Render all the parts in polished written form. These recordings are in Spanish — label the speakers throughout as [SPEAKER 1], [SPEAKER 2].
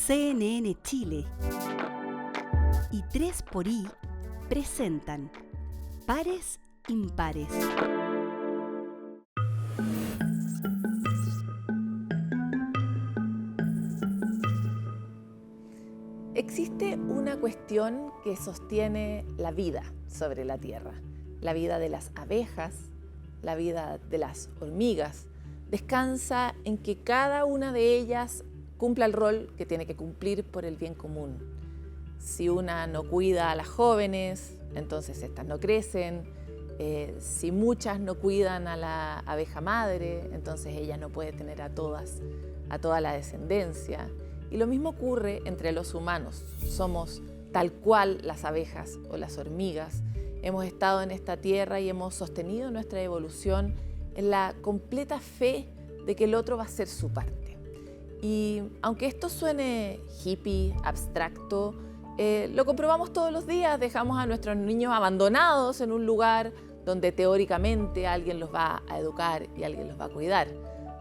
[SPEAKER 1] CNN Chile y 3xI presentan Pares Impares.
[SPEAKER 2] Existe una cuestión que sostiene la vida sobre la Tierra, la vida de las abejas, la vida de las hormigas. Descansa en que cada una de ellas cumpla el rol que tiene que cumplir por el bien común. Si una no cuida a las jóvenes, entonces estas no crecen. Si muchas no cuidan a la abeja madre, entonces ella no puede tener a toda la descendencia. Y lo mismo ocurre entre los humanos. Somos tal cual las abejas o las hormigas. Hemos estado en esta tierra y hemos sostenido nuestra evolución en la completa fe de que el otro va a hacer su parte. Y aunque esto suene hippie, abstracto, lo comprobamos todos los días. Dejamos a nuestros niños abandonados en un lugar donde teóricamente alguien los va a educar y alguien los va a cuidar.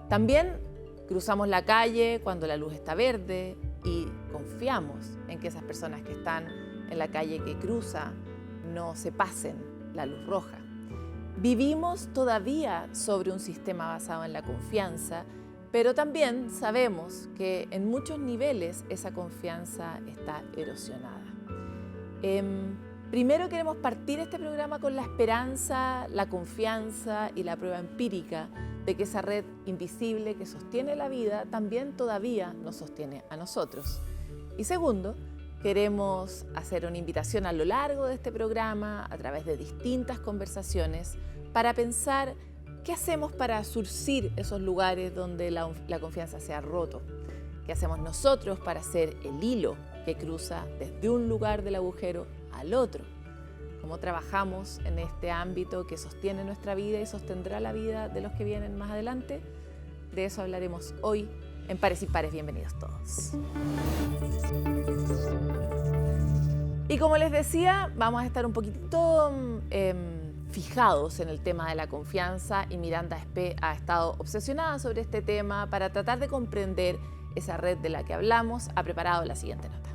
[SPEAKER 2] También cruzamos la calle cuando la luz está verde y confiamos en que esas personas que están en la calle que cruza no se pasen la luz roja. Vivimos todavía sobre un sistema basado en la confianza, pero también sabemos que en muchos niveles esa confianza está erosionada. Primero queremos partir este programa con la esperanza, la confianza y la prueba empírica de que esa red invisible que sostiene la vida también todavía nos sostiene a nosotros. Y segundo, queremos hacer una invitación a lo largo de este programa, a través de distintas conversaciones, para pensar qué hacemos para surcir esos lugares donde la confianza se ha roto. ¿Qué hacemos nosotros para ser el hilo que cruza desde un lugar del agujero al otro? ¿Cómo trabajamos en este ámbito que sostiene nuestra vida y sostendrá la vida de los que vienen más adelante? De eso hablaremos hoy en Pares Impares. Bienvenidos todos. Y como les decía, vamos a estar un poquitito fijados en el tema de la confianza, y Miranda Espé ha estado obsesionada sobre este tema. Para tratar de comprender esa red de la que hablamos, ha preparado la siguiente nota.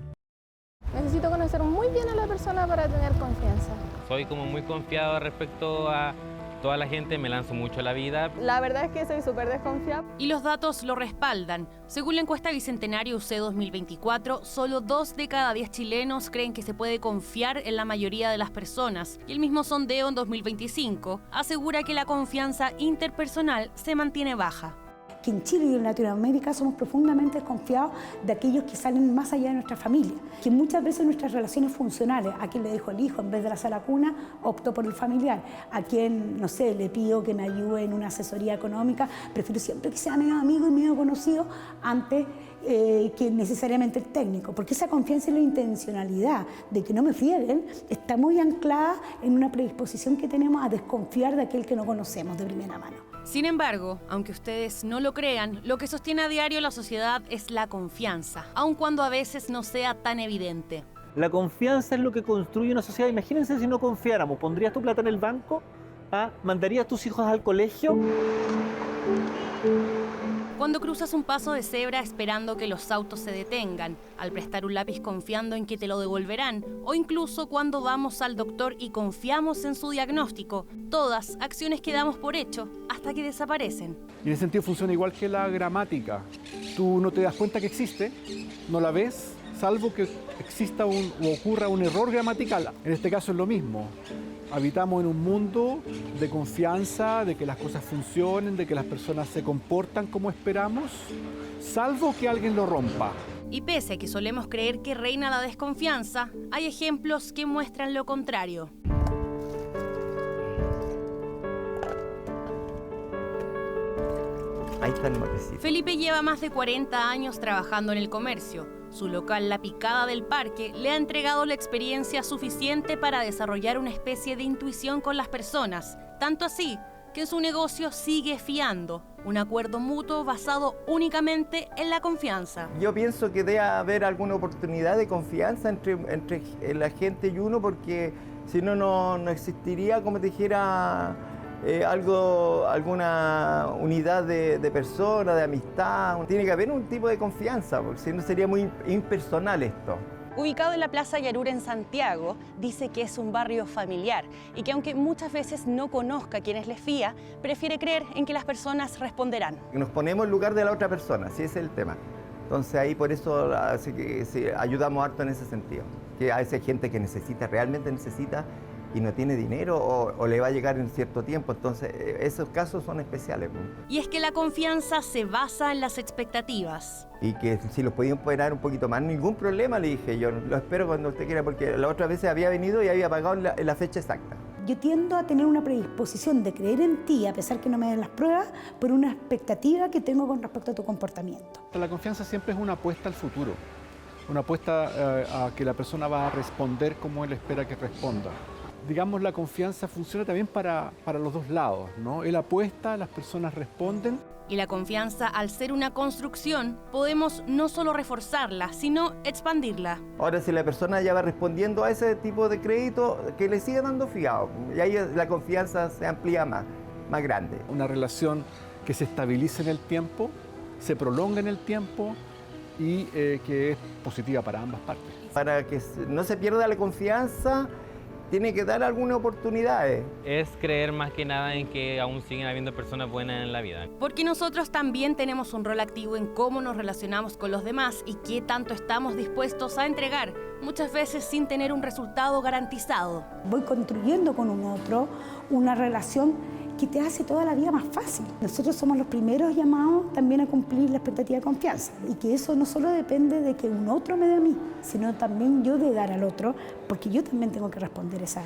[SPEAKER 3] Necesito conocer muy bien a la persona para tener confianza.
[SPEAKER 4] Soy como muy confiado respecto a toda la gente, me lanzo mucho a la vida.
[SPEAKER 3] La verdad es que soy súper desconfiada.
[SPEAKER 5] Y los datos lo respaldan. Según la encuesta Bicentenario UC 2024, solo 2 de cada 10 chilenos creen que se puede confiar en la mayoría de las personas. Y el mismo sondeo en 2025 asegura que la confianza interpersonal se mantiene baja.
[SPEAKER 6] Que en Chile y en Latinoamérica somos profundamente desconfiados de aquellos que salen más allá de nuestra familia, que muchas veces nuestras relaciones funcionales, a quien le dejo el hijo en vez de la sala cuna, opto por el familiar, a quien, no sé, le pido que me ayude en una asesoría económica, prefiero siempre que sea medio amigo y medio conocido antes que necesariamente el técnico, porque esa confianza y la intencionalidad de que no me frieguen está muy anclada en una predisposición que tenemos a desconfiar de aquel que no conocemos de primera mano.
[SPEAKER 5] Sin embargo, aunque ustedes no lo crean, lo que sostiene a diario la sociedad es la confianza, aun cuando a veces no sea tan evidente.
[SPEAKER 7] La confianza es lo que construye una sociedad. Imagínense si no confiáramos. ¿Pondrías tu plata en el banco? ¿Mandarías tus hijos al colegio?
[SPEAKER 5] Cuando cruzas un paso de cebra esperando que los autos se detengan, al prestar un lápiz confiando en que te lo devolverán, o incluso cuando vamos al doctor y confiamos en su diagnóstico, todas acciones que damos por hecho hasta que desaparecen.
[SPEAKER 8] Y en ese sentido funciona igual que la gramática. Tú no te das cuenta que existe, no la ves, salvo que exista o ocurra un error gramatical. En este caso es lo mismo. Habitamos en un mundo de confianza, de que las cosas funcionen, de que las personas se comportan como esperamos, salvo que alguien lo rompa.
[SPEAKER 5] Y pese a que solemos creer que reina la desconfianza, hay ejemplos que muestran lo contrario.
[SPEAKER 7] Ahí está el matecito.
[SPEAKER 5] Felipe lleva más de 40 años trabajando en el comercio. Su local La Picada del Parque le ha entregado la experiencia suficiente para desarrollar una especie de intuición con las personas, tanto así que en su negocio sigue fiando, un acuerdo mutuo basado únicamente en la confianza.
[SPEAKER 9] Yo pienso que debe haber alguna oportunidad de confianza entre la gente y uno, porque si no, no existiría, como te dijera, alguna unidad de persona, de amistad. Tiene que haber un tipo de confianza, porque si no sería muy impersonal esto.
[SPEAKER 5] Ubicado en la Plaza Yarur en Santiago, dice que es un barrio familiar y que aunque muchas veces no conozca a quienes les fía, prefiere creer en que las personas responderán.
[SPEAKER 9] Nos ponemos en lugar de la otra persona, sí, ese es el tema. Entonces ahí por eso así que, sí, ayudamos harto en ese sentido. Que a veces hay gente que necesita, realmente necesita, y no tiene dinero o le va a llegar en cierto tiempo, entonces esos casos son especiales.
[SPEAKER 5] Y es que la confianza se basa en las expectativas.
[SPEAKER 9] Y que si los podían esperar un poquito más, ningún problema, le dije yo, lo espero cuando usted quiera, porque la otra vez había venido y había pagado en la fecha exacta.
[SPEAKER 6] Yo tiendo a tener una predisposición de creer en ti, a pesar que no me den las pruebas, por una expectativa que tengo con respecto a tu comportamiento.
[SPEAKER 8] La confianza siempre es una apuesta al futuro, una apuesta a que la persona va a responder como él espera que responda. Digamos, la confianza funciona también para los dos lados, ¿no? Él apuesta, las personas responden.
[SPEAKER 5] Y la confianza, al ser una construcción, podemos no solo reforzarla, sino expandirla.
[SPEAKER 9] Ahora, si la persona ya va respondiendo a ese tipo de crédito, que le siga dando fiado. Y ahí la confianza se amplía más grande.
[SPEAKER 8] Una relación que se estabilice en el tiempo, se prolonga en el tiempo y que es positiva para ambas partes.
[SPEAKER 9] Para que no se pierda la confianza, tiene que dar algunas oportunidades.
[SPEAKER 4] Es creer más que nada en que aún siguen habiendo personas buenas en la vida.
[SPEAKER 5] Porque nosotros también tenemos un rol activo en cómo nos relacionamos con los demás y qué tanto estamos dispuestos a entregar, muchas veces sin tener un resultado garantizado.
[SPEAKER 6] Voy construyendo con un otro una relación que te hace toda la vida más fácil. Nosotros somos los primeros llamados también a cumplir la expectativa de confianza y que eso no solo depende de que un otro me dé a mí, sino también yo de dar al otro, porque yo también tengo que responder esa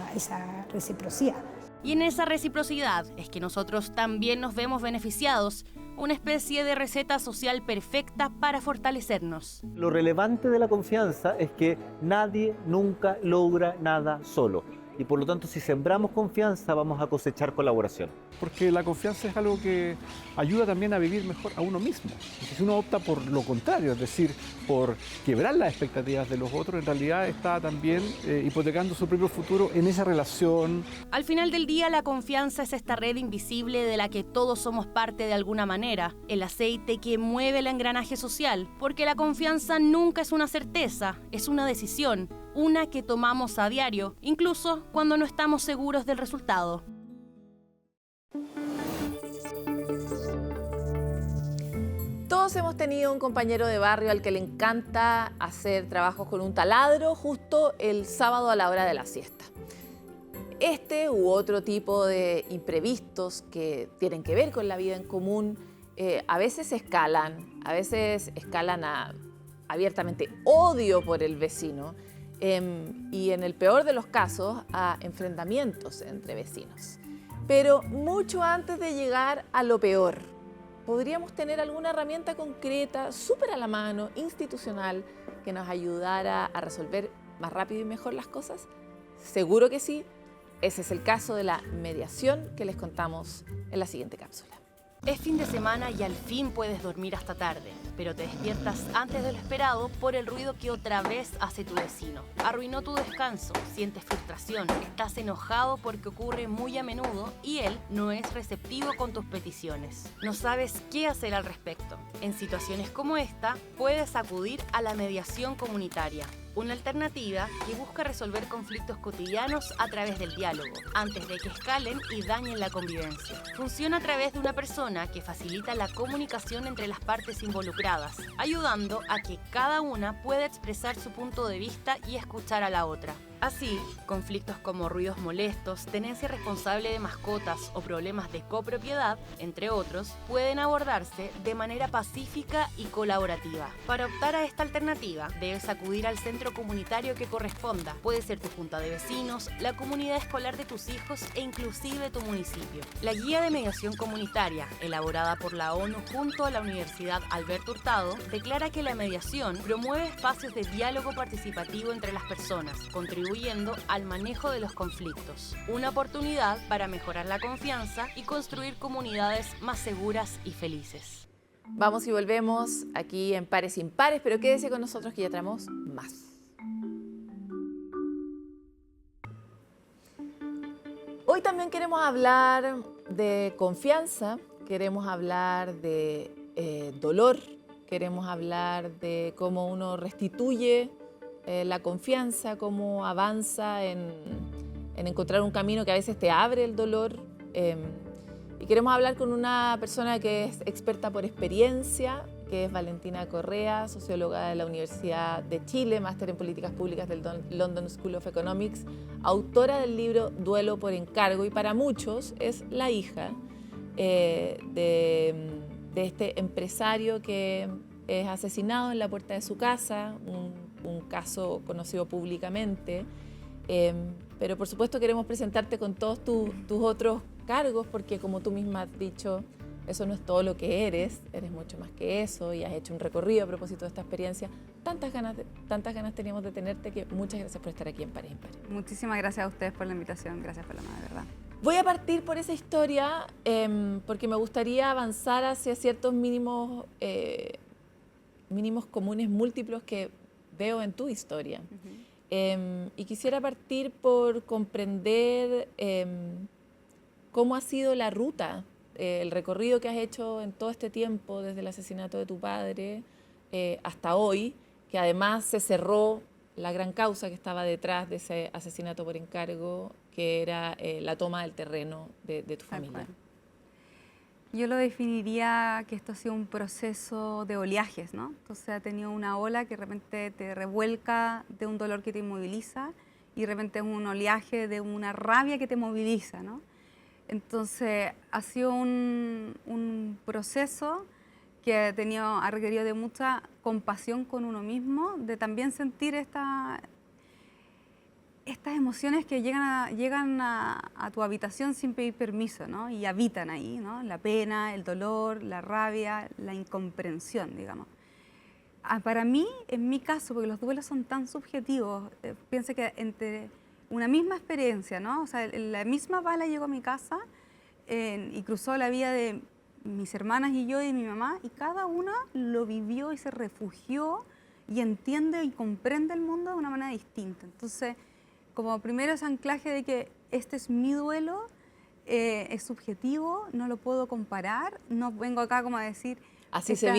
[SPEAKER 6] reciprocidad.
[SPEAKER 5] Y en esa reciprocidad es que nosotros también nos vemos beneficiados, una especie de receta social perfecta para fortalecernos.
[SPEAKER 7] Lo relevante de la confianza es que nadie nunca logra nada solo. Y por lo tanto, si sembramos confianza, vamos a cosechar colaboración.
[SPEAKER 8] Porque la confianza es algo que ayuda también a vivir mejor a uno mismo. Porque si uno opta por lo contrario, es decir, por quebrar las expectativas de los otros, en realidad está también hipotecando su propio futuro en esa relación.
[SPEAKER 5] Al final del día, la confianza es esta red invisible de la que todos somos parte de alguna manera, el aceite que mueve el engranaje social, porque la confianza nunca es una certeza, es una decisión, una que tomamos a diario, incluso cuando no estamos seguros del resultado.
[SPEAKER 2] Todos hemos tenido un compañero de barrio al que le encanta hacer trabajos con un taladro justo el sábado a la hora de la siesta. Este u otro tipo de imprevistos que tienen que ver con la vida en común a veces escalan a abiertamente odio por el vecino y en el peor de los casos a enfrentamientos entre vecinos. Pero mucho antes de llegar a lo peor, ¿podríamos tener alguna herramienta concreta, súper a la mano, institucional, que nos ayudara a resolver más rápido y mejor las cosas? Seguro que sí. Ese es el caso de la mediación que les contamos en la siguiente cápsula.
[SPEAKER 5] Es fin de semana y al fin puedes dormir hasta tarde, pero te despiertas antes de lo esperado por el ruido que otra vez hace tu vecino. Arruinó tu descanso, sientes frustración, estás enojado porque ocurre muy a menudo y él no es receptivo con tus peticiones. No sabes qué hacer al respecto. En situaciones como esta, puedes acudir a la mediación comunitaria, una alternativa que busca resolver conflictos cotidianos a través del diálogo, antes de que escalen y dañen la convivencia. Funciona a través de una persona que facilita la comunicación entre las partes involucradas, ayudando a que cada una pueda expresar su punto de vista y escuchar a la otra. Así, conflictos como ruidos molestos, tenencia responsable de mascotas o problemas de copropiedad, entre otros, pueden abordarse de manera pacífica y colaborativa. Para optar a esta alternativa, debes acudir al centro comunitario que corresponda. Puede ser tu junta de vecinos, la comunidad escolar de tus hijos e inclusive tu municipio. La guía de mediación comunitaria, elaborada por la ONU junto a la Universidad Alberto Hurtado, declara que la mediación promueve espacios de diálogo participativo entre las personas, contribuyendo al manejo de los conflictos. Una oportunidad para mejorar la confianza y construir comunidades más seguras y felices.
[SPEAKER 2] Vamos y volvemos aquí en Pares Impares, pero quédese con nosotros que ya traemos más. Hoy también queremos hablar de confianza, queremos hablar de dolor, queremos hablar de cómo uno restituye la confianza, cómo avanza en encontrar un camino que a veces te abre el dolor. Y queremos hablar con una persona que es experta por experiencia, que es Valentina Correa, socióloga de la Universidad de Chile, máster en políticas públicas del London School of Economics, autora del libro Duelo por encargo, y para muchos es la hija de este empresario que es asesinado en la puerta de su casa, un caso conocido públicamente. Pero por supuesto queremos presentarte con todos tus otros cargos, porque como tú misma has dicho, eso no es todo lo que eres mucho más que eso, y has hecho un recorrido a propósito de esta experiencia. Tantas ganas teníamos de tenerte, que muchas gracias por estar aquí en Pares Impares.
[SPEAKER 10] Muchísimas gracias a ustedes por la invitación. Gracias, Paloma, de verdad.
[SPEAKER 2] Voy a partir por esa historia porque me gustaría avanzar hacia ciertos mínimos comunes múltiplos que veo en tu historia. Y quisiera partir por comprender cómo ha sido la ruta, el recorrido que has hecho en todo este tiempo, desde el asesinato de tu padre hasta hoy, que además se cerró la gran causa que estaba detrás de ese asesinato por encargo, que era la toma del terreno de tu familia.
[SPEAKER 10] Yo lo definiría que esto ha sido un proceso de oleajes, ¿no? Entonces ha tenido una ola que de repente te revuelca de un dolor que te inmoviliza, y de repente es un oleaje de una rabia que te moviliza, ¿no? Entonces ha sido un proceso que ha requerido de mucha compasión con uno mismo, de también sentir estas emociones que llegan a tu habitación sin pedir permiso, ¿no? Y habitan ahí, ¿no? La pena, el dolor, la rabia, la incomprensión, digamos. Para mí, en mi caso, porque los duelos son tan subjetivos, pienso que entre una misma experiencia, ¿no? O sea, la misma bala llegó a mi casa y cruzó la vida de mis hermanas y yo y mi mamá, y cada una lo vivió y se refugió y entiende y comprende el mundo de una manera distinta. Entonces, como primero ese anclaje de que este es mi duelo, es subjetivo, no lo puedo comparar, no vengo acá como a decir
[SPEAKER 2] así se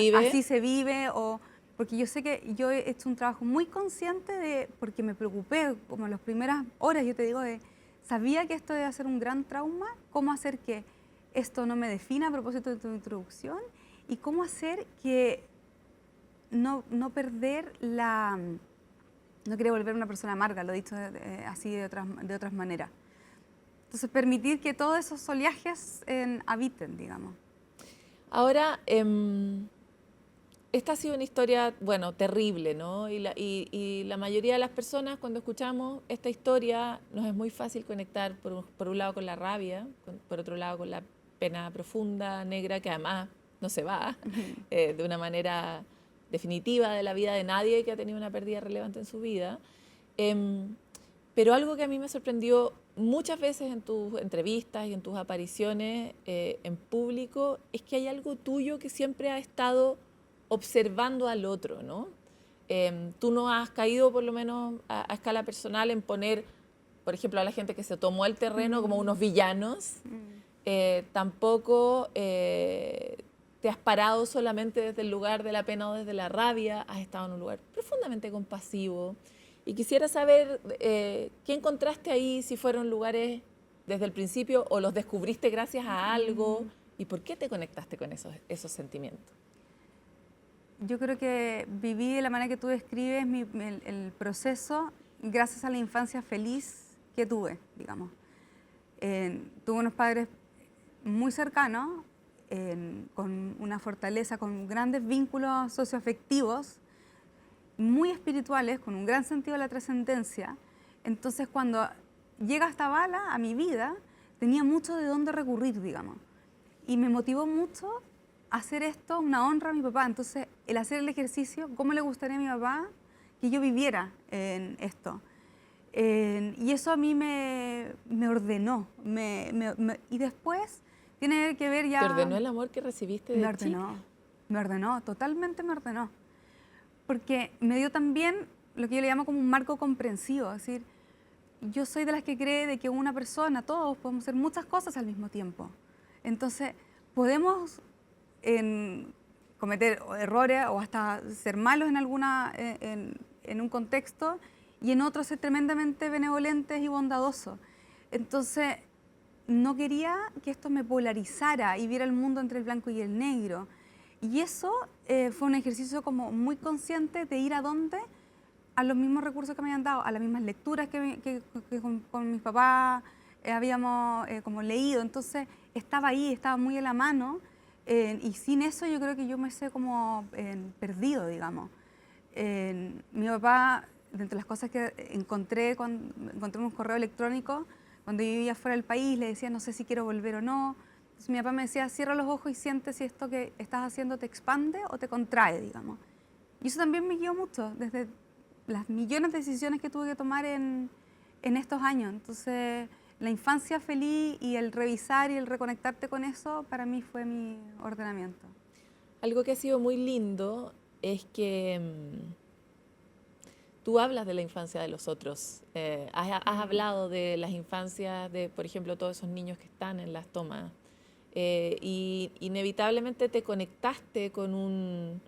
[SPEAKER 2] vive,
[SPEAKER 10] porque yo sé que yo he hecho un trabajo muy consciente porque me preocupé, como en las primeras horas, yo te digo, sabía que esto iba a ser un gran trauma, cómo hacer que esto no me defina a propósito de tu introducción, y cómo hacer que no perder no quería volver una persona amarga, lo he dicho así de otras maneras. Entonces, permitir que todos esos oleajes habiten, digamos.
[SPEAKER 2] Ahora, esta ha sido una historia, bueno, terrible, ¿no? Y la mayoría de las personas, cuando escuchamos esta historia, nos es muy fácil conectar, por un lado, con la rabia, por otro lado, con la pena profunda, negra, que además no se va de una manera definitiva de la vida de nadie que ha tenido una pérdida relevante en su vida. Pero algo que a mí me sorprendió muchas veces en tus entrevistas y en tus apariciones en público es que hay algo tuyo que siempre ha estado observando al otro, ¿no? Tú no has caído, por lo menos a escala personal, en poner, por ejemplo, a la gente que se tomó el terreno como unos villanos. Tampoco te has parado solamente desde el lugar de la pena o desde la rabia, has estado en un lugar profundamente compasivo. Y quisiera saber qué encontraste ahí, si fueron lugares desde el principio o los descubriste gracias a algo, y por qué te conectaste con esos sentimientos.
[SPEAKER 10] Yo creo que viví de la manera que tú describes el proceso gracias a la infancia feliz que tuve, digamos. Tuve unos padres muy cercanos, con una fortaleza, con grandes vínculos socioafectivos, muy espirituales, con un gran sentido de la trascendencia. Entonces, cuando llega esta bala a mi vida, tenía mucho de dónde recurrir, digamos. Y me motivó mucho hacer esto una honra a mi papá. Entonces, el hacer el ejercicio, ¿cómo le gustaría a mi papá que yo viviera en esto? Y eso a mí me ordenó. Y después tiene que ver ya...
[SPEAKER 2] ¿Te ordenó el amor que recibiste de chica?
[SPEAKER 10] Me ordenó, totalmente me ordenó. Porque me dio también lo que yo le llamo como un marco comprensivo. Es decir, yo soy de las que cree de que una persona, todos podemos hacer muchas cosas al mismo tiempo. Entonces, podemos cometer errores o hasta ser malos en un contexto y en otro ser tremendamente benevolentes y bondadosos. Entonces, no quería que esto me polarizara y viera el mundo entre el blanco y el negro. Y eso fue un ejercicio como muy consciente de ir a dónde, a los mismos recursos que me habían dado, a las mismas lecturas que con mis papás habíamos como leído. Entonces, estaba ahí, estaba muy en la mano. Y sin eso yo creo que yo me sé como perdido, digamos. Mi papá, de entre las cosas que encontré un correo electrónico, cuando yo vivía fuera del país, le decía, no sé si quiero volver o no. Entonces mi papá me decía, cierra los ojos y siente si esto que estás haciendo te expande o te contrae, digamos. Y eso también me guió mucho, desde las millones de decisiones que tuve que tomar en estos años. Entonces, la infancia feliz y el revisar y el reconectarte con eso, para mí fue mi ordenamiento.
[SPEAKER 2] Algo que ha sido muy lindo es que tú hablas de la infancia de los otros. Has hablado de las infancias de, por ejemplo, todos esos niños que están en las tomas. Y inevitablemente te conectaste con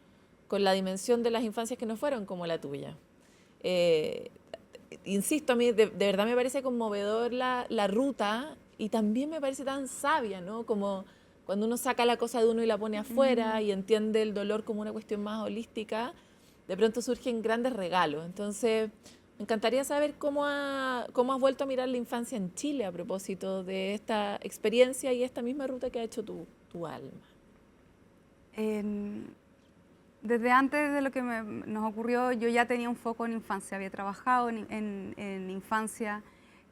[SPEAKER 2] la dimensión de las infancias que no fueron como la tuya. Insisto, a mí de verdad me parece conmovedor la ruta y también me parece tan sabia, ¿no? Como cuando uno saca la cosa de uno y la pone afuera y entiende el dolor como una cuestión más holística, de pronto surgen grandes regalos. Entonces, me encantaría saber cómo has vuelto a mirar la infancia en Chile a propósito de esta experiencia y esta misma ruta que ha hecho tu alma.
[SPEAKER 10] Desde antes de lo que nos ocurrió, yo ya tenía un foco en infancia, había trabajado en infancia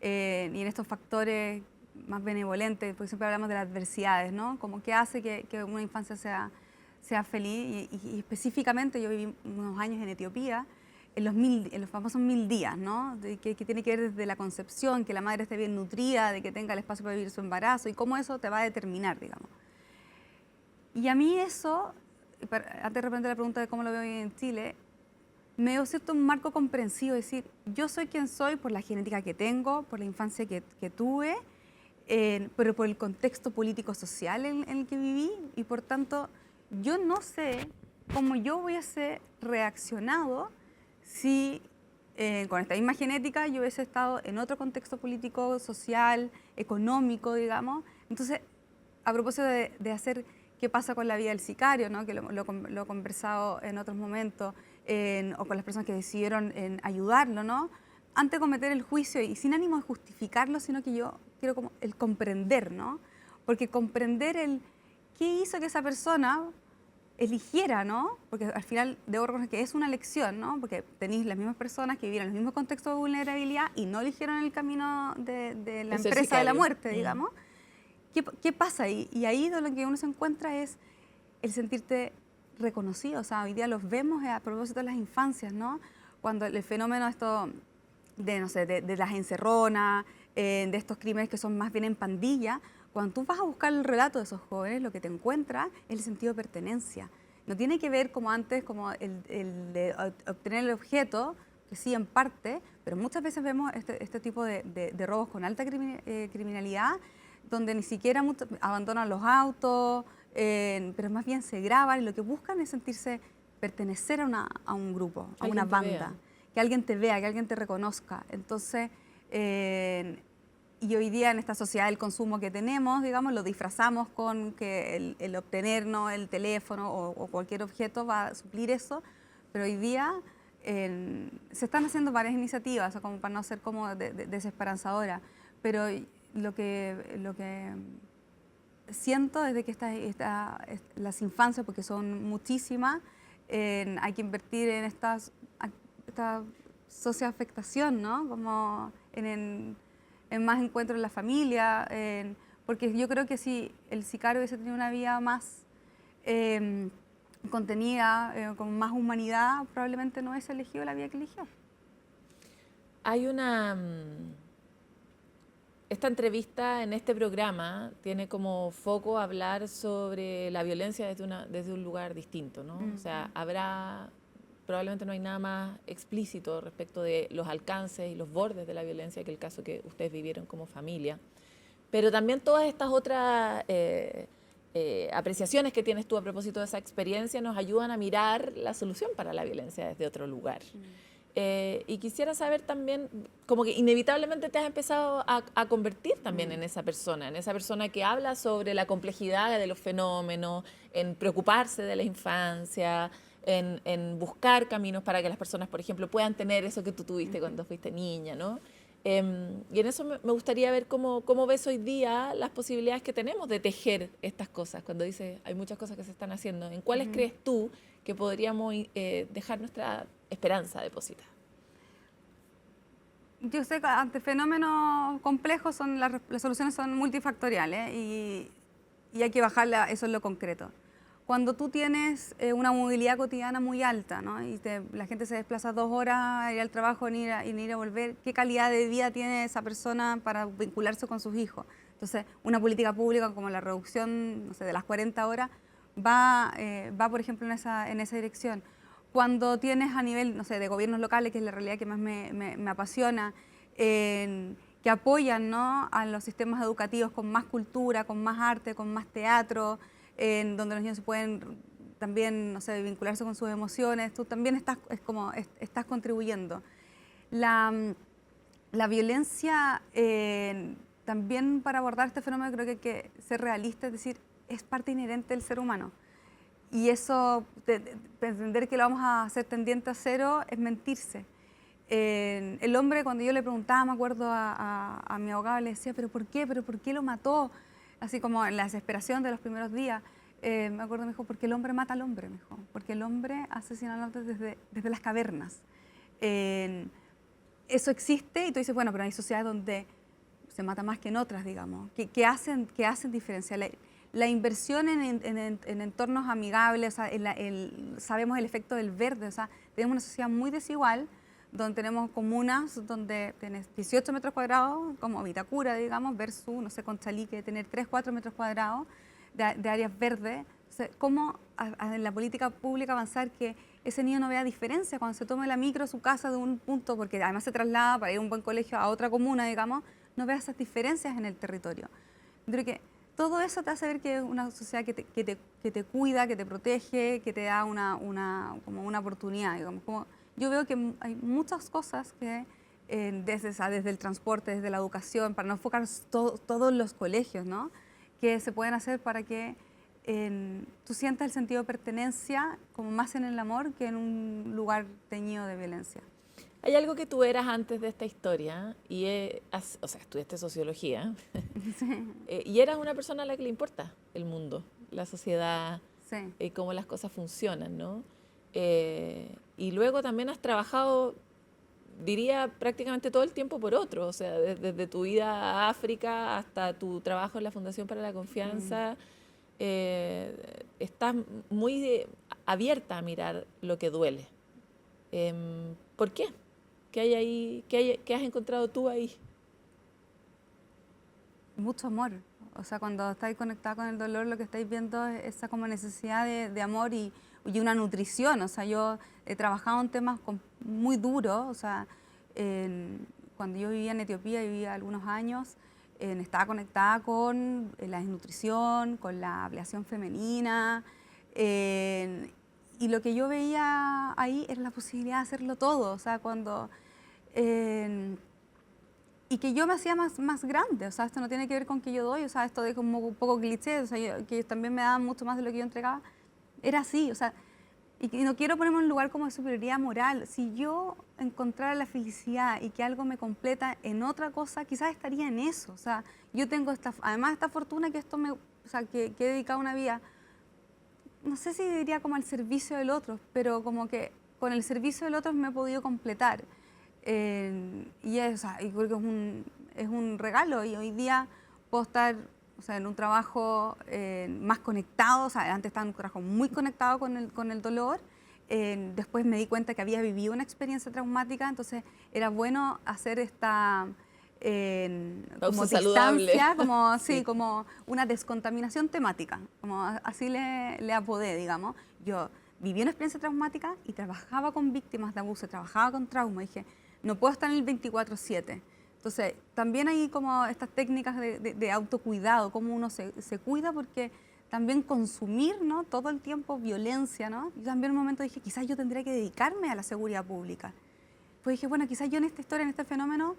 [SPEAKER 10] y en estos factores más benevolentes, porque siempre hablamos de las adversidades, ¿no? Como que hace que una infancia sea feliz y específicamente yo viví unos años en Etiopía, en los famosos 1000 días, ¿no? Que tiene que ver desde la concepción, que la madre esté bien nutrida, de que tenga el espacio para vivir su embarazo y cómo eso te va a determinar, digamos. Y a mí eso, antes de responder la pregunta de cómo lo veo hoy en Chile, me dio cierto un marco comprensivo, es decir, yo soy quien soy por la genética que tengo, por la infancia que tuve, pero por el contexto político-social en el que viví y por tanto yo no sé cómo yo voy a ser reaccionado si con esta misma genética yo hubiese estado en otro contexto político, social, económico, digamos. Entonces, a propósito de hacer qué pasa con la vida del sicario, ¿no? Que lo he conversado en otros momentos, o con las personas que decidieron ayudarlo, ¿no? Antes de cometer el juicio y sin ánimo de justificarlo, sino que yo quiero como el comprender, ¿no? Porque comprender qué hizo que esa persona eligiera, ¿no? Porque al final debo reconocer que es una elección, ¿no? Porque tenéis las mismas personas que vivieron en el mismo contexto de vulnerabilidad y no eligieron el camino de la empresa de la muerte, digamos. ¿Qué pasa ahí? Y ahí de lo que uno se encuentra es el sentirte reconocido. O sea, hoy día los vemos a propósito de las infancias, ¿no? Cuando el fenómeno esto de, no sé, de las encerronas, de estos crímenes que son más bien en pandilla, cuando tú vas a buscar el relato de esos jóvenes, lo que te encuentras es el sentido de pertenencia. No tiene que ver como antes, como el de obtener el objeto, que sí en parte, pero muchas veces vemos este tipo de robos con alta criminalidad, donde ni siquiera abandonan los autos, pero más bien se graban y lo que buscan es sentirse pertenecer a un grupo, a una banda, que alguien te vea, que alguien te reconozca. Entonces, y hoy día en esta sociedad del consumo que tenemos, digamos, lo disfrazamos con que el obtener, ¿no? El teléfono o cualquier objeto va a suplir eso, pero hoy día se están haciendo varias iniciativas, o sea, como para no ser como desesperanzadora, pero lo que siento es de que las infancias, porque son muchísimas, hay que invertir en esta socioafectación, ¿no? Como en más encuentros en la familia, porque yo creo que si el sicario hubiese tenido una vida más contenida, con más humanidad, probablemente no hubiese elegido la vida que eligió.
[SPEAKER 2] Hay esta entrevista en este programa tiene como foco hablar sobre la violencia desde un lugar distinto, ¿no? O sea, probablemente no hay nada más explícito respecto de los alcances y los bordes de la violencia que el caso que ustedes vivieron como familia. Pero también todas estas otras apreciaciones que tienes tú a propósito de esa experiencia nos ayudan a mirar la solución para la violencia desde otro lugar. Y quisiera saber también, como que inevitablemente te has empezado a convertir también en esa persona que habla sobre la complejidad de los fenómenos, en preocuparse de la infancia, en buscar caminos para que las personas, por ejemplo, puedan tener eso que tú tuviste cuando fuiste niña, ¿no? Y en eso me gustaría ver cómo ves hoy día las posibilidades que tenemos de tejer estas cosas. Cuando dices, hay muchas cosas que se están haciendo, ¿en cuáles crees tú que podríamos dejar nuestra esperanza depositada?
[SPEAKER 10] Yo sé que ante fenómenos complejos las soluciones son multifactoriales y hay que bajarla, eso es lo concreto. Cuando tú tienes una movilidad cotidiana muy alta, ¿no? Y la gente se desplaza 2 horas a ir al trabajo y ir a volver, ¿qué calidad de vida tiene esa persona para vincularse con sus hijos? Entonces, una política pública como la reducción, no sé, de las 40 horas va por ejemplo, en esa dirección. Cuando tienes a nivel, no sé, de gobiernos locales, que es la realidad que más me apasiona, que apoyan, ¿no?, a los sistemas educativos con más cultura, con más arte, con más teatro, donde los niños se pueden también, no sé, vincularse con sus emociones, tú también estás contribuyendo. La violencia, también para abordar este fenómeno creo que hay que ser realista, es decir, es parte inherente del ser humano. Y eso, pretender que lo vamos a hacer tendiente a cero, es mentirse. El hombre, cuando yo le preguntaba, me acuerdo a mi abogado, le decía, ¿pero por qué? ¿Pero por qué lo mató? Así como en la desesperación de los primeros días. Me acuerdo, me dijo, porque el hombre mata al hombre, me dijo. Porque el hombre asesina al hombre desde las cavernas. Eso existe y tú dices, bueno, pero hay sociedades donde se mata más que en otras, digamos, que hacen diferencia. La inversión en entornos amigables, o sea, sabemos el efecto del verde, o sea, tenemos una sociedad muy desigual, donde tenemos comunas donde tienes 18 metros cuadrados, como Vitacura, digamos, versus, no sé, Conchalí, tener 3, 4 metros cuadrados de áreas verdes. O sea, ¿cómo en la política pública avanzar que ese niño no vea diferencia cuando se tome la micro su casa de un punto, porque además se traslada para ir a un buen colegio a otra comuna, digamos, no vea esas diferencias en el territorio? Yo creo que todo eso te hace ver que es una sociedad que te cuida, que te protege, que te da como una oportunidad, digamos. Como yo veo que hay muchas cosas que desde el transporte, desde la educación, para no enfocar todos los colegios, ¿no?, que se pueden hacer para que tú sientas el sentido de pertenencia como más en el amor que en un lugar teñido de violencia.
[SPEAKER 2] Hay algo que tú eras antes de esta historia, o sea, estudiaste sociología, sí. Y eras una persona a la que le importa el mundo, la sociedad, sí, cómo las cosas funcionan, ¿no? Y luego también has trabajado, diría, prácticamente todo el tiempo por otro, o sea, desde tu ida a África hasta tu trabajo en la Fundación para la Confianza, estás muy abierta a mirar lo que duele. ¿Por qué? ¿Qué hay ahí? ¿Qué has encontrado tú ahí?
[SPEAKER 10] Mucho amor. O sea, cuando estáis conectados con el dolor, lo que estáis viendo es esa como necesidad de amor y una nutrición. O sea, yo he trabajado en temas muy duros. O sea, cuando yo vivía en Etiopía, vivía algunos años, estaba conectada con la desnutrición, con la ablación femenina. Y lo que yo veía ahí era la posibilidad de hacerlo todo, o sea, y que yo me hacía más grande, o sea, esto no tiene que ver con que yo doy, o sea, esto es como un poco cliché, o sea, que ellos también me daban mucho más de lo que yo entregaba, era así, o sea, y no quiero ponerme en un lugar como de superioridad moral. Si yo encontrara la felicidad y que algo me completa en otra cosa, quizás estaría en eso, o sea, yo tengo además esta fortuna que que he dedicado una vida, no sé si diría como al servicio del otro, pero como que con el servicio del otro me he podido completar. Y creo que es un regalo, y hoy día puedo estar, o sea, en un trabajo más conectado. O sea, antes estaba en un trabajo muy conectado con el dolor. Después me di cuenta que había vivido una experiencia traumática, entonces era bueno hacer esta como distancia, como, sí, como una descontaminación temática, como así le apodé, digamos. Yo viví una experiencia traumática y trabajaba con víctimas de abuso, trabajaba con trauma. Dije, no puedo estar en el 24/7. Entonces, también hay como estas técnicas de autocuidado, cómo uno se cuida, porque también consumir, ¿no?, todo el tiempo violencia, ¿no? Yo también en un momento dije, quizás yo tendría que dedicarme a la seguridad pública. Pues dije, bueno, quizás yo en esta historia, en este fenómeno,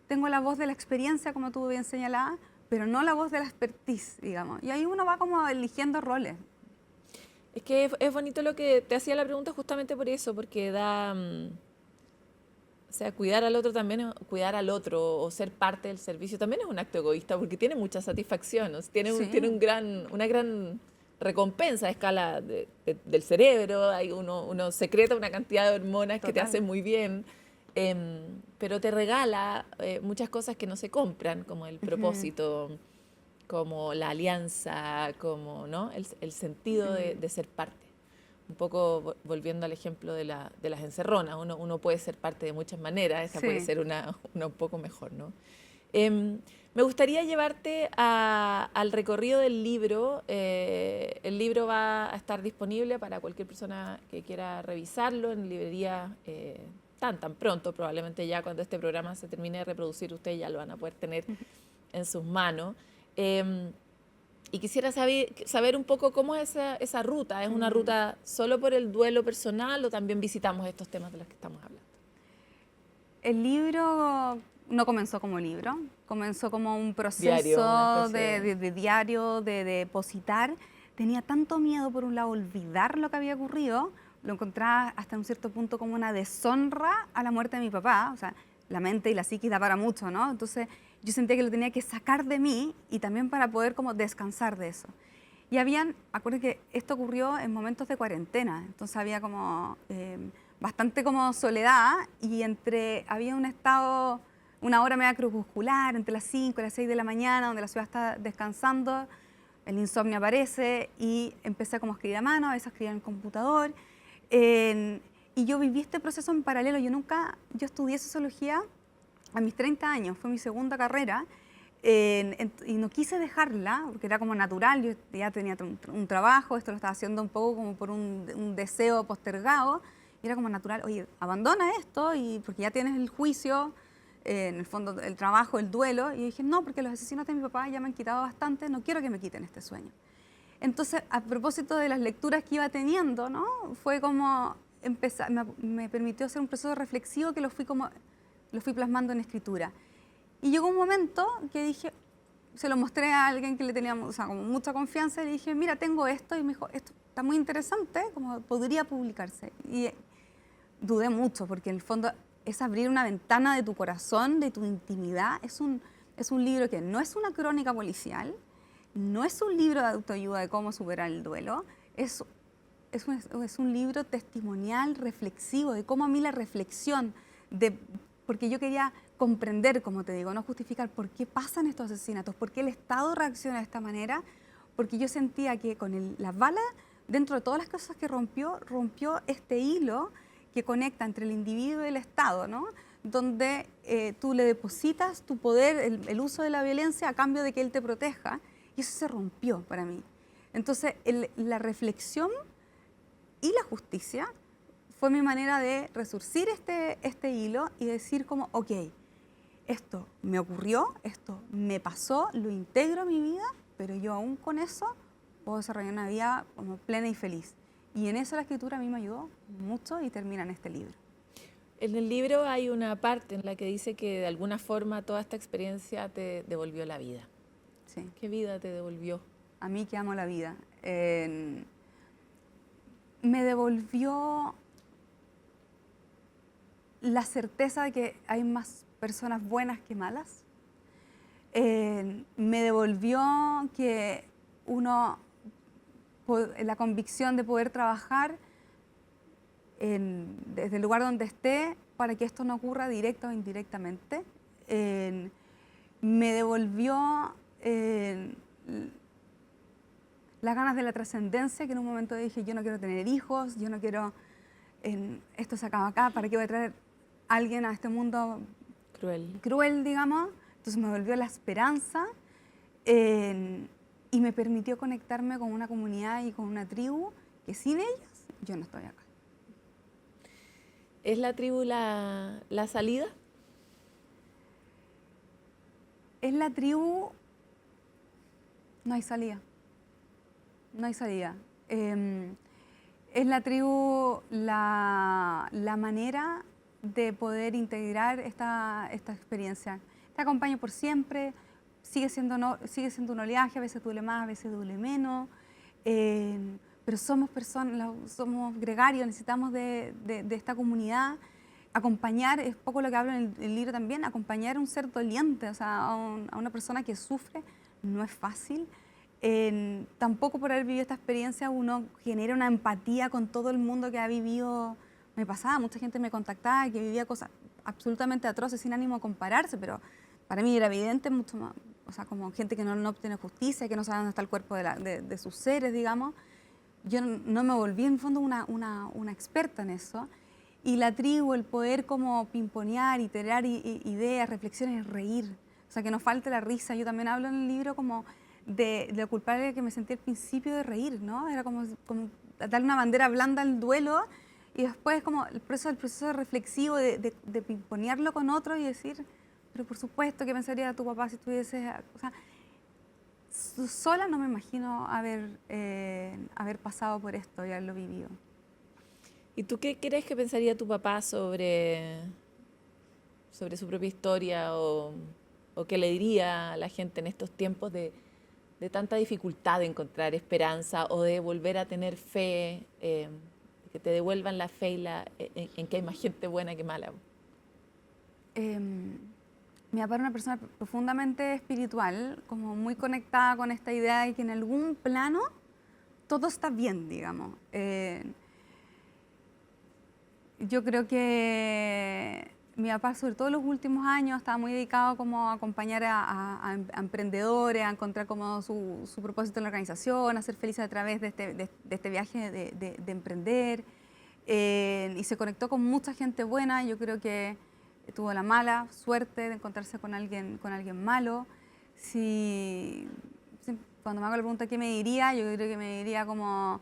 [SPEAKER 10] tengo la voz de la experiencia, como tú bien señalabas, pero no la voz de la expertise, digamos. Y ahí uno va como eligiendo roles.
[SPEAKER 2] Es que es bonito lo que te hacía la pregunta justamente por eso, porque da... O sea, cuidar al otro también, cuidar al otro o ser parte del servicio también es un acto egoísta porque tiene mucha satisfacción, ¿no? Tiene una gran recompensa a escala del cerebro, uno secreta una cantidad de hormonas que te hacen muy bien, pero te regala muchas cosas que no se compran, como el propósito, como la alianza, como, ¿no?, el sentido de ser parte. Un poco volviendo al ejemplo de las encerronas, uno puede ser parte de muchas maneras, esta puede ser una un poco mejor, ¿no? Me gustaría llevarte al recorrido del libro. El libro va a estar disponible para cualquier persona que quiera revisarlo en librería tan pronto, probablemente ya cuando este programa se termine de reproducir, ustedes ya lo van a poder tener en sus manos. Y quisiera saber un poco cómo es esa ruta. ¿Es una ruta solo por el duelo personal o también visitamos estos temas de los que estamos hablando?
[SPEAKER 10] El libro no comenzó como libro, comenzó como un proceso de diario, de depositar. Tenía tanto miedo, por un lado, olvidar lo que había ocurrido, lo encontraba hasta un cierto punto como una deshonra a la muerte de mi papá. O sea, la mente y la psiquis da para mucho, ¿no? Entonces, yo sentía que lo tenía que sacar de mí y también para poder como descansar de eso. Y acuérdense que esto ocurrió en momentos de cuarentena, entonces había como bastante como soledad y había un estado, una hora media crepuscular, entre las 5 y las 6 de la mañana, donde la ciudad está descansando, el insomnio aparece y empecé como a escribir a mano, a veces escribía en el computador. Y yo viví este proceso en paralelo. Yo estudié sociología a mis 30 años, fue mi segunda carrera, y no quise dejarla, porque era como natural, yo ya tenía un trabajo, esto lo estaba haciendo un poco como por un deseo postergado, y era como natural, oye, abandona esto, porque ya tienes el juicio, en el fondo el trabajo, el duelo, y yo dije, no, porque los asesinos de mi papá ya me han quitado bastante, no quiero que me quiten este sueño. Entonces, a propósito de las lecturas que iba teniendo, ¿no?, fue como me permitió hacer un proceso reflexivo que lo fui plasmando en escritura. Y llegó un momento que dije, se lo mostré a alguien que le tenía, o sea, como mucha confianza, y le dije, mira, tengo esto, y me dijo, esto está muy interesante, como podría publicarse. Y dudé mucho, porque en el fondo es abrir una ventana de tu corazón, de tu intimidad. Es un libro que no es una crónica policial, no es un libro de autoayuda de cómo superar el duelo, es un libro testimonial, reflexivo, de cómo a mí la reflexión, porque yo quería comprender, como te digo, no justificar por qué pasan estos asesinatos, por qué el Estado reacciona de esta manera, porque yo sentía que con la bala, dentro de todas las cosas que rompió este hilo que conecta entre el individuo y el Estado, ¿no?, donde tú le depositas tu poder, el uso de la violencia a cambio de que él te proteja, y eso se rompió para mí. Entonces, la reflexión y la justicia fue mi manera de resurcir este hilo y decir como, ok, esto me ocurrió, esto me pasó, lo integro a mi vida, pero yo aún con eso puedo desarrollar una vida como plena y feliz. Y en eso la escritura a mí me ayudó mucho y termina en este libro.
[SPEAKER 2] En el libro hay una parte en la que dice que de alguna forma toda esta experiencia te devolvió la vida.
[SPEAKER 10] Sí.
[SPEAKER 2] ¿Qué vida te devolvió?
[SPEAKER 10] A mí que amo la vida. Me devolvió la certeza de que hay más personas buenas que malas. Me devolvió que la convicción de poder trabajar desde el lugar donde esté para que esto no ocurra directa o indirectamente. Me devolvió las ganas de la trascendencia, que en un momento dije, yo no quiero tener hijos, yo no quiero, esto se acaba acá, ¿para qué voy a traer a alguien a este mundo cruel, digamos? Entonces me volvió la esperanza y me permitió conectarme con una comunidad y con una tribu que sin ellas yo no estoy acá.
[SPEAKER 2] ¿Es la tribu la salida?
[SPEAKER 10] Es la tribu, no hay salida. No hay salida. Es la tribu la manera de poder integrar esta experiencia. Te acompaño por siempre, sigue siendo un oleaje, a veces duele más, a veces duele menos, pero somos personas, somos gregarios, necesitamos de esta comunidad. Acompañar, es poco lo que hablo en el libro también, acompañar a un ser doliente, o sea, a una persona que sufre, no es fácil. Tampoco por haber vivido esta experiencia uno genera una empatía con todo el mundo que ha vivido. Me pasaba, mucha gente me contactaba que vivía cosas absolutamente atroces sin ánimo de compararse, pero para mí era evidente mucho más, o sea, como gente que no obtiene justicia, que no sabe dónde está el cuerpo de sus seres, digamos. Yo no me volví en el fondo una experta en eso. Y la tribu, el poder como pimponear, iterar ideas, reflexiones, reír. O sea, que no falte la risa. Yo también hablo en el libro como de lo culpable que me sentí al principio de reír, ¿no? Era como darle una bandera blanda al duelo y después como el proceso reflexivo de pimponearlo con otro y decir, pero por supuesto, ¿qué pensaría tu papá si estuviese...? O sea, sola no me imagino haber pasado por esto y haberlo vivido.
[SPEAKER 2] ¿Y tú qué crees que pensaría tu papá sobre su propia historia o qué le diría a la gente en estos tiempos de tanta dificultad de encontrar esperanza o de volver a tener fe, que te devuelvan la fe en que hay más gente buena que mala?
[SPEAKER 10] Mi papá era una persona profundamente espiritual, como muy conectada con esta idea de que en algún plano todo está bien, digamos. Yo creo que mi papá, sobre todo en los últimos años, estaba muy dedicado como a acompañar a emprendedores, a encontrar como su propósito en la organización, a ser felices a través de este viaje de emprender. Y se conectó con mucha gente buena. Yo creo que tuvo la mala suerte de encontrarse con alguien malo. Cuando me hago la pregunta ¿qué me diría? Yo creo que me diría como...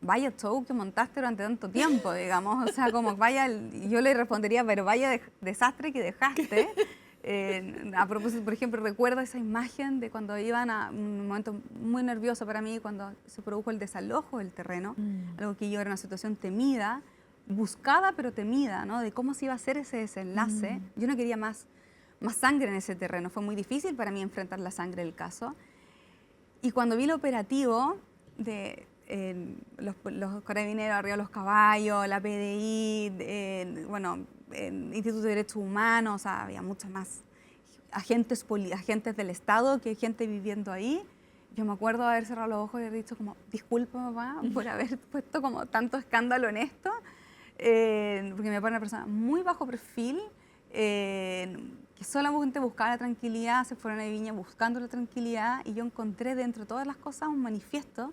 [SPEAKER 10] vaya show que montaste durante tanto tiempo, digamos. O sea, como vaya, yo le respondería, pero vaya desastre que dejaste. A propósito, por ejemplo, recuerdo esa imagen de cuando iban a un momento muy nervioso para mí, cuando se produjo el desalojo del terreno, algo que yo era una situación temida, buscada pero temida, ¿no? De cómo se iba a hacer ese desenlace. Yo no quería más sangre en ese terreno. Fue muy difícil para mí enfrentar la sangre del caso. Y cuando vi el operativo de... los carabineros arriba de los caballos, la PDI, Instituto de Derechos Humanos, o sea, había muchos más agentes del Estado que gente viviendo ahí. Yo me acuerdo de haber cerrado los ojos y haber dicho como, disculpa papá por haber puesto como tanto escándalo en esto, porque mi papá era una persona muy bajo perfil, que solamente buscaba la tranquilidad, se fueron a Viña buscando la tranquilidad y yo encontré dentro de todas las cosas un manifiesto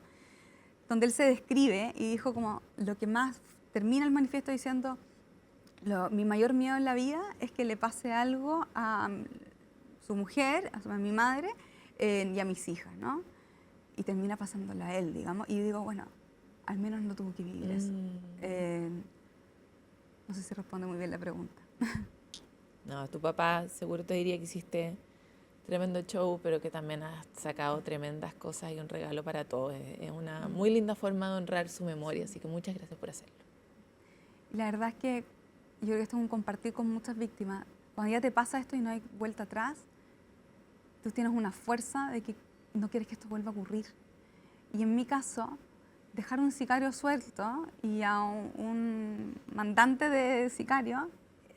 [SPEAKER 10] donde él se describe y dijo como lo que más termina el manifiesto diciendo mi mayor miedo en la vida es que le pase algo a su mujer, a mi madre y a mis hijas, ¿no? Y termina pasándole a él, digamos, y digo, bueno, al menos no tuvo que vivir eso. No sé si responde muy bien la pregunta.
[SPEAKER 2] No, tu papá seguro te diría que hiciste tremendo show, pero que también has sacado tremendas cosas y un regalo para todos. Es una muy linda forma de honrar su memoria, así que muchas gracias por hacerlo.
[SPEAKER 10] La verdad es que yo creo que esto es un compartir con muchas víctimas. Cuando ya te pasa esto y no hay vuelta atrás, tú tienes una fuerza de que no quieres que esto vuelva a ocurrir. Y en mi caso, dejar un sicario suelto y a un mandante de sicario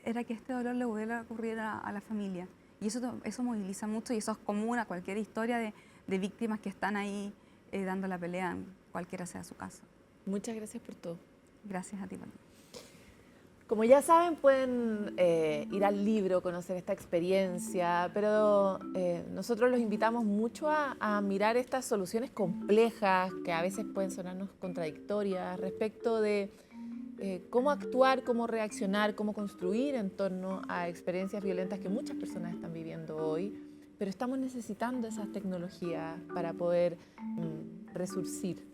[SPEAKER 10] era que este dolor le volviera a ocurrir a la familia. Y eso moviliza mucho y eso es común a cualquier historia de víctimas que están ahí dando la pelea, cualquiera sea su caso.
[SPEAKER 2] Muchas gracias por todo.
[SPEAKER 10] Gracias a ti, Pati.
[SPEAKER 2] Como ya saben, pueden ir al libro, conocer esta experiencia, pero nosotros los invitamos mucho a mirar estas soluciones complejas que a veces pueden sonarnos contradictorias respecto de cómo actuar, cómo reaccionar, cómo construir en torno a experiencias violentas que muchas personas están viviendo hoy, pero estamos necesitando esas tecnologías para poder resurcir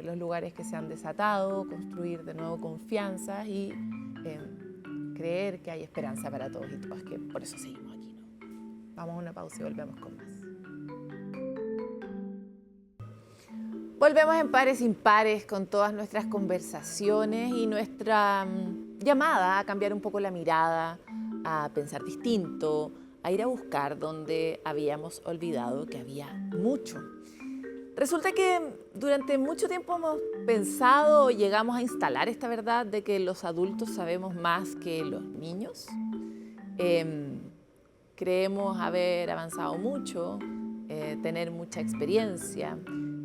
[SPEAKER 2] los lugares que se han desatado, construir de nuevo confianza y creer que hay esperanza para todos y todas, que por eso seguimos aquí, ¿no? Vamos a una pausa y volvemos con más. Volvemos en Pares Impares con todas nuestras conversaciones y nuestra llamada a cambiar un poco la mirada, a pensar distinto, a ir a buscar donde habíamos olvidado que había mucho. Resulta que durante mucho tiempo hemos pensado, llegamos a instalar esta verdad de que los adultos sabemos más que los niños. Creemos haber avanzado mucho, tener mucha experiencia,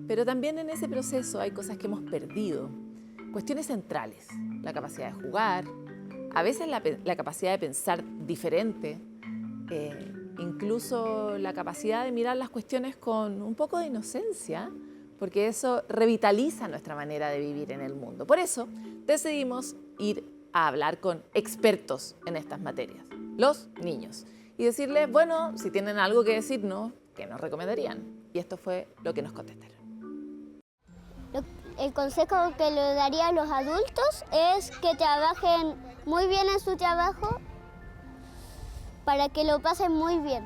[SPEAKER 2] pero también en ese proceso hay cosas que hemos perdido. Cuestiones centrales, la capacidad de jugar, a veces la capacidad de pensar diferente, incluso la capacidad de mirar las cuestiones con un poco de inocencia, porque eso revitaliza nuestra manera de vivir en el mundo. Por eso decidimos ir a hablar con expertos en estas materias, los niños, y decirles, bueno, si tienen algo que decirnos, ¿qué nos recomendarían? Y esto fue lo que nos contestaron.
[SPEAKER 11] El consejo que le daría a los adultos es que trabajen muy bien en su trabajo para que lo pasen muy bien,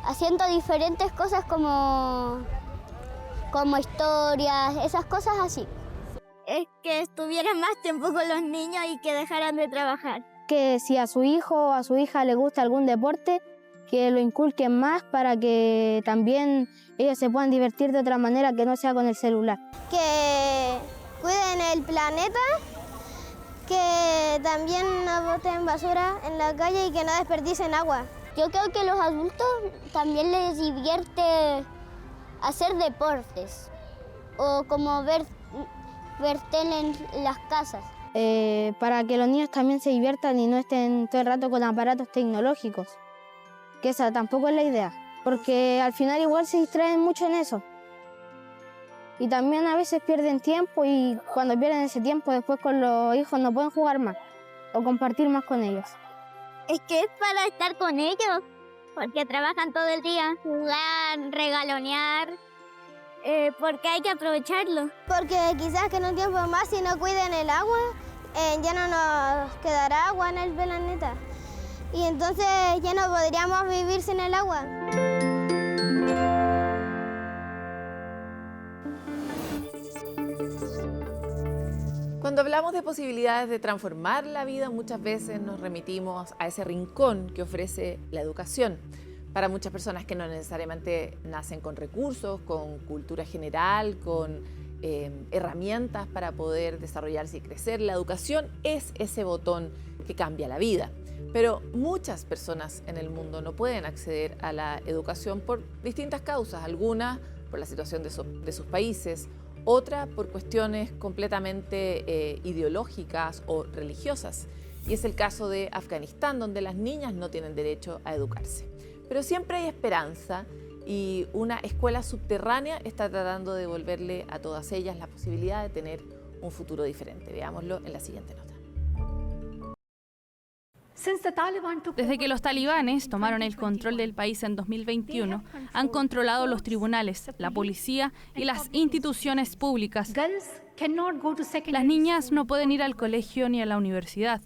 [SPEAKER 11] haciendo diferentes cosas como historias, esas cosas así. Es que estuvieran más tiempo con los niños y que dejaran de trabajar.
[SPEAKER 12] Que si a su hijo o a su hija le gusta algún deporte, que lo inculquen más para que también ellos se puedan divertir de otra manera que no sea con el celular.
[SPEAKER 11] Que cuiden el planeta, que también no boten basura en la calle y que no desperdicien agua. Yo creo que a los adultos también les divierte hacer deportes o como ver tele en las casas.
[SPEAKER 12] Para que los niños también se diviertan y no estén todo el rato con aparatos tecnológicos, que esa tampoco es la idea, porque al final igual se distraen mucho en eso. Y también a veces pierden tiempo y cuando pierden ese tiempo después con los hijos no pueden jugar más o compartir más con ellos.
[SPEAKER 11] Es que es para estar con ellos, porque trabajan todo el día, jugar, regalonear, porque hay que aprovecharlo. Porque quizás que en un tiempo más si no cuiden el agua, ya no nos quedará agua en el planeta. Y entonces ya no podríamos vivir sin el agua.
[SPEAKER 2] Cuando hablamos de posibilidades de transformar la vida, muchas veces nos remitimos a ese rincón que ofrece la educación. Para muchas personas que no necesariamente nacen con recursos, con cultura general, con herramientas para poder desarrollarse y crecer, la educación es ese botón que cambia la vida. Pero muchas personas en el mundo no pueden acceder a la educación por distintas causas, algunas por la situación de sus países, otras por cuestiones completamente ideológicas o religiosas. Y es el caso de Afganistán, donde las niñas no tienen derecho a educarse. Pero siempre hay esperanza y una escuela subterránea está tratando de devolverle a todas ellas la posibilidad de tener un futuro diferente. Veámoslo en la siguiente nota.
[SPEAKER 13] Desde que los talibanes tomaron el control del país en 2021, han controlado los tribunales, la policía y las instituciones públicas. Las niñas no pueden ir al colegio ni a la universidad.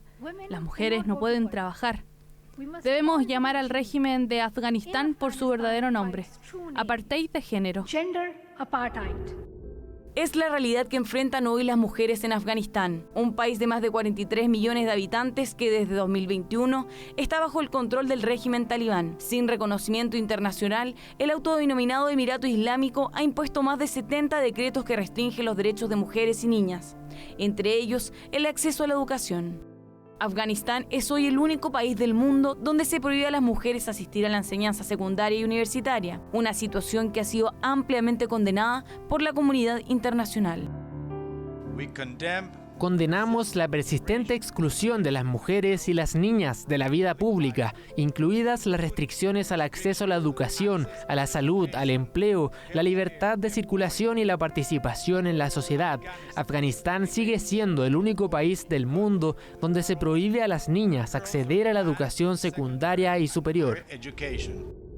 [SPEAKER 13] Las mujeres no pueden trabajar. Debemos llamar al régimen de Afganistán por su verdadero nombre: apartheid de género.
[SPEAKER 5] Es la realidad que enfrentan hoy las mujeres en Afganistán, un país de más de 43 millones de habitantes que desde 2021 está bajo el control del régimen talibán. Sin reconocimiento internacional, el autodenominado Emirato Islámico ha impuesto más de 70 decretos que restringen los derechos de mujeres y niñas, entre ellos el acceso a la educación. Afganistán es hoy el único país del mundo donde se prohíbe a las mujeres asistir a la enseñanza secundaria y universitaria, una situación que ha sido ampliamente condenada por la comunidad internacional.
[SPEAKER 14] Condenamos la persistente exclusión de las mujeres y las niñas de la vida pública, incluidas las restricciones al acceso a la educación, a la salud, al empleo, la libertad de circulación y la participación en la sociedad. Afganistán sigue siendo el único país del mundo donde se prohíbe a las niñas acceder a la educación secundaria y superior.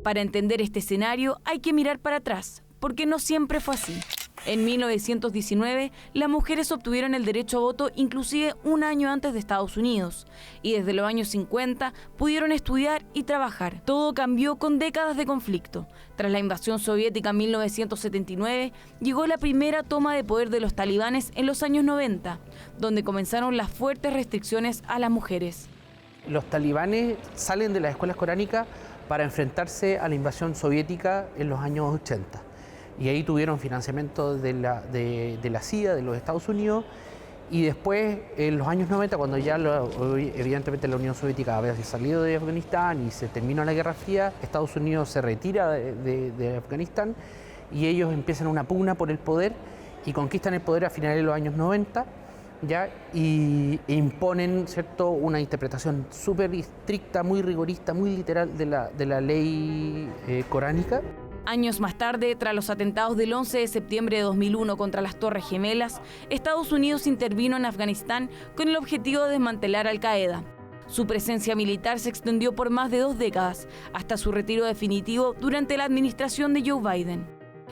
[SPEAKER 5] Para entender este escenario hay que mirar para atrás, porque no siempre fue así. En 1919, las mujeres obtuvieron el derecho a voto inclusive un año antes de Estados Unidos, y desde los años 50 pudieron estudiar y trabajar. Todo cambió con décadas de conflicto. Tras la invasión soviética en 1979, llegó la primera toma de poder de los talibanes en los años 90, donde comenzaron las fuertes restricciones a las mujeres.
[SPEAKER 15] Los talibanes salen de las escuelas coránicas para enfrentarse a la invasión soviética en los años 80. Y ahí tuvieron financiamiento de la CIA, de los Estados Unidos, y después, en los años 90, cuando ya evidentemente la Unión Soviética había salido de Afganistán y se terminó la Guerra Fría, Estados Unidos se retira de Afganistán y ellos empiezan una pugna por el poder y conquistan el poder a finales de los años 90, ¿ya? E imponen, ¿cierto?, una interpretación súper estricta, muy rigorista, muy literal de la ley coránica.
[SPEAKER 5] Años más tarde, tras los atentados del 11 de septiembre de 2001 contra las Torres Gemelas, Estados Unidos intervino en Afganistán con el objetivo de desmantelar Al-Qaeda. Su presencia militar se extendió por más de 2 décadas, hasta su retiro definitivo durante la administración de Joe Biden.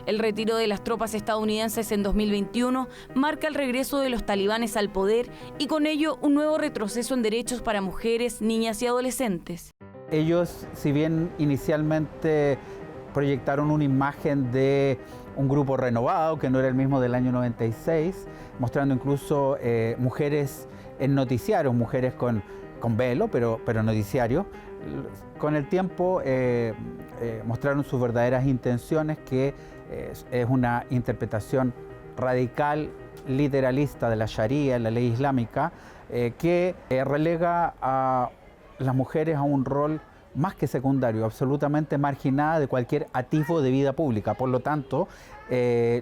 [SPEAKER 5] El retiro de las tropas estadounidenses en 2021 marca el regreso de los talibanes al poder y con ello un nuevo retroceso en derechos para mujeres, niñas y adolescentes.
[SPEAKER 16] Ellos, si bien inicialmente proyectaron una imagen de un grupo renovado, que no era el mismo del año 96, mostrando incluso mujeres en noticiarios, mujeres con velo, pero noticiarios. Con el tiempo mostraron sus verdaderas intenciones, que es una interpretación radical, literalista de la Sharia, la ley islámica, que relega a las mujeres a un rol más que secundario, absolutamente marginada de cualquier atisbo de vida pública. Por lo tanto,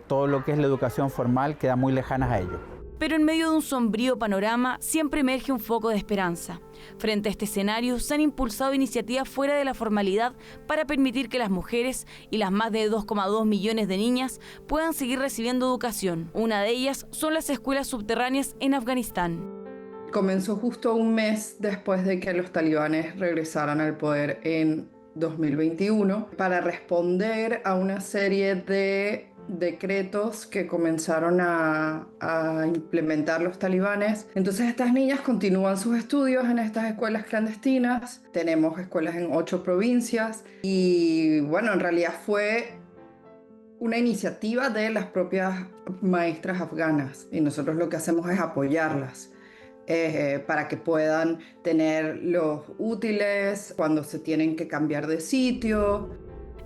[SPEAKER 16] todo lo que es la educación formal queda muy lejanas a ello.
[SPEAKER 5] Pero en medio de un sombrío panorama siempre emerge un foco de esperanza. Frente a este escenario se han impulsado iniciativas fuera de la formalidad para permitir que las mujeres y las más de 2,2 millones de niñas puedan seguir recibiendo educación. Una de ellas son las escuelas subterráneas en Afganistán.
[SPEAKER 17] Comenzó justo un mes después de que los talibanes regresaran al poder en 2021 para responder a una serie de decretos que comenzaron a implementar los talibanes. Entonces estas niñas continúan sus estudios en estas escuelas clandestinas. Tenemos escuelas en 8 provincias y bueno, en realidad fue una iniciativa de las propias maestras afganas y nosotros lo que hacemos es apoyarlas. Para que puedan tener los útiles cuando se tienen que cambiar de sitio.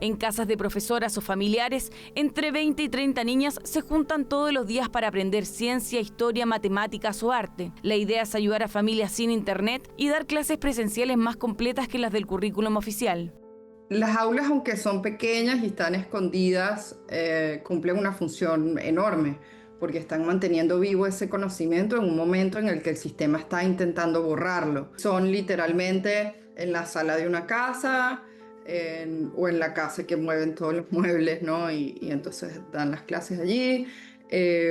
[SPEAKER 5] En casas de profesoras o familiares, entre 20 y 30 niñas se juntan todos los días para aprender ciencia, historia, matemáticas o arte. La idea es ayudar a familias sin internet y dar clases presenciales más completas que las del currículum oficial.
[SPEAKER 17] Las aulas, aunque son pequeñas y están escondidas, cumplen una función enorme, porque están manteniendo vivo ese conocimiento en un momento en el que el sistema está intentando borrarlo. Son literalmente en la sala de una casa o en la casa que mueven todos los muebles, ¿no? Y entonces dan las clases allí,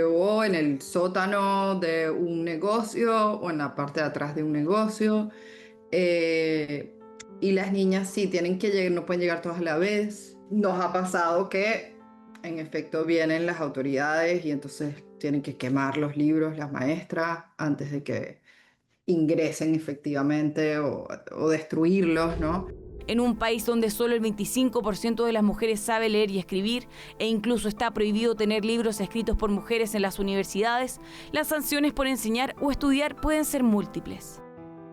[SPEAKER 17] o en el sótano de un negocio o en la parte de atrás de un negocio. Y las niñas sí tienen que llegar, no pueden llegar todas a la vez. Nos ha pasado que en efecto vienen las autoridades y entonces tienen que quemar los libros, las maestras, antes de que ingresen efectivamente o destruirlos, ¿no?
[SPEAKER 5] En un país donde solo el 25% de las mujeres sabe leer y escribir e incluso está prohibido tener libros escritos por mujeres en las universidades, las sanciones por enseñar o estudiar pueden ser múltiples.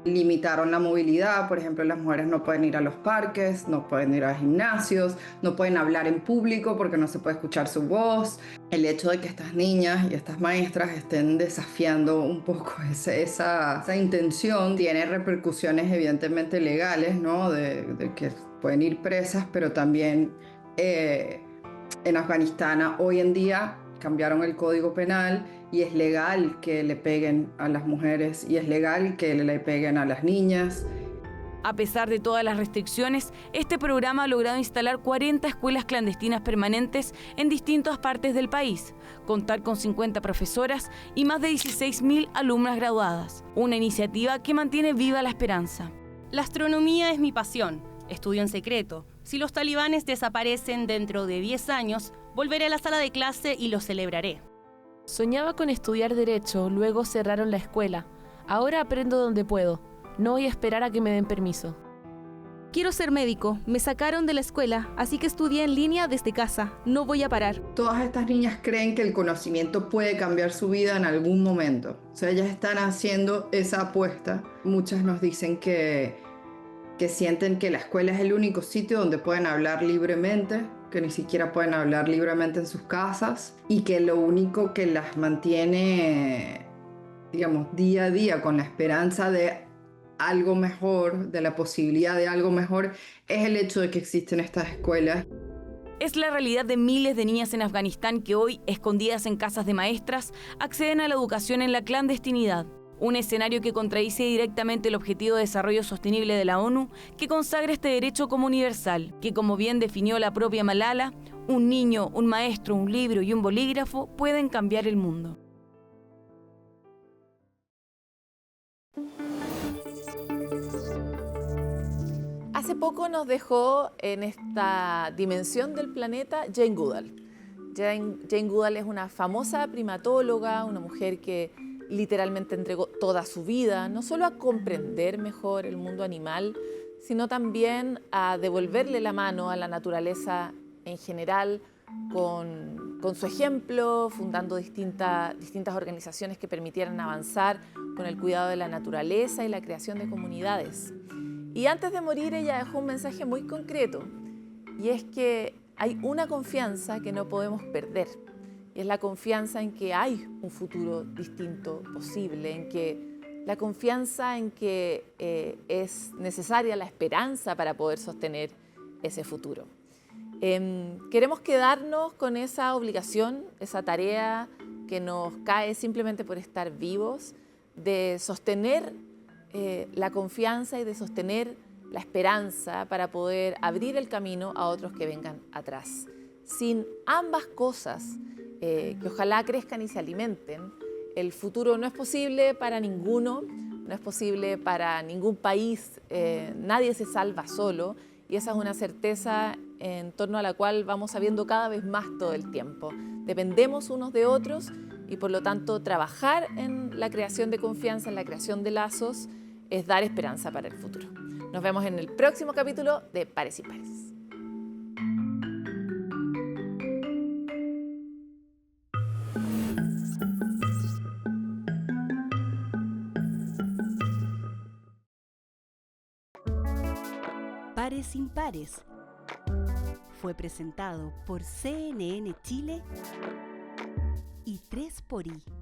[SPEAKER 17] Limitaron la movilidad, por ejemplo, las mujeres no pueden ir a los parques, no pueden ir a gimnasios, no pueden hablar en público porque no se puede escuchar su voz. El hecho de que estas niñas y estas maestras estén desafiando un poco esa intención tiene repercusiones evidentemente legales, ¿no? De que pueden ir presas, pero también en Afganistán hoy en día cambiaron el código penal y es legal que le peguen a las mujeres y es legal que le peguen a las niñas.
[SPEAKER 5] A pesar de todas las restricciones, este programa ha logrado instalar 40 escuelas clandestinas permanentes en distintas partes del país, contar con 50 profesoras y más de 16.000 alumnas graduadas. Una iniciativa que mantiene viva la esperanza. La astronomía es mi pasión. Estudio en secreto. Si los talibanes desaparecen dentro de 10 años, Volveré a la sala de clase y lo celebraré.
[SPEAKER 18] Soñaba con estudiar Derecho, luego cerraron la escuela. Ahora aprendo donde puedo. No voy a esperar a que me den permiso.
[SPEAKER 19] Quiero ser médico. Me sacaron de la escuela, así que estudié en línea desde casa. No voy a parar.
[SPEAKER 17] Todas estas niñas creen que el conocimiento puede cambiar su vida en algún momento. O sea, ellas están haciendo esa apuesta. Muchas nos dicen que sienten que la escuela es el único sitio donde pueden hablar libremente, que ni siquiera pueden hablar libremente en sus casas y que lo único que las mantiene, digamos, día a día con la esperanza de algo mejor, de la posibilidad de algo mejor, es el hecho de que existen estas escuelas.
[SPEAKER 5] Es la realidad de miles de niñas en Afganistán que hoy, escondidas en casas de maestras, acceden a la educación en la clandestinidad. Un escenario que contradice directamente el Objetivo de Desarrollo Sostenible de la ONU, que consagra este derecho como universal, que como bien definió la propia Malala, un niño, un maestro, un libro y un bolígrafo pueden cambiar el mundo.
[SPEAKER 2] Hace poco nos dejó en esta dimensión del planeta Jane Goodall. Jane Goodall es una famosa primatóloga, una mujer que literalmente entregó toda su vida, no solo a comprender mejor el mundo animal, sino también a devolverle la mano a la naturaleza en general con su ejemplo, fundando distintas organizaciones que permitieran avanzar con el cuidado de la naturaleza y la creación de comunidades. Y antes de morir ella dejó un mensaje muy concreto, y es que hay una confianza que no podemos perder. Y es la confianza en que hay un futuro distinto posible, la confianza en que es necesaria la esperanza para poder sostener ese futuro. Queremos quedarnos con esa obligación, esa tarea que nos cae simplemente por estar vivos, de sostener la confianza y de sostener la esperanza para poder abrir el camino a otros que vengan atrás. Sin ambas cosas, que ojalá crezcan y se alimenten, el futuro no es posible para ninguno, no es posible para ningún país, nadie se salva solo, y esa es una certeza en torno a la cual vamos sabiendo cada vez más todo el tiempo. Dependemos unos de otros y por lo tanto trabajar en la creación de confianza, en la creación de lazos, es dar esperanza para el futuro. Nos vemos en el próximo capítulo de Pares y Pares.
[SPEAKER 1] Pares Impares fue presentado por CNN Chile y 3xI.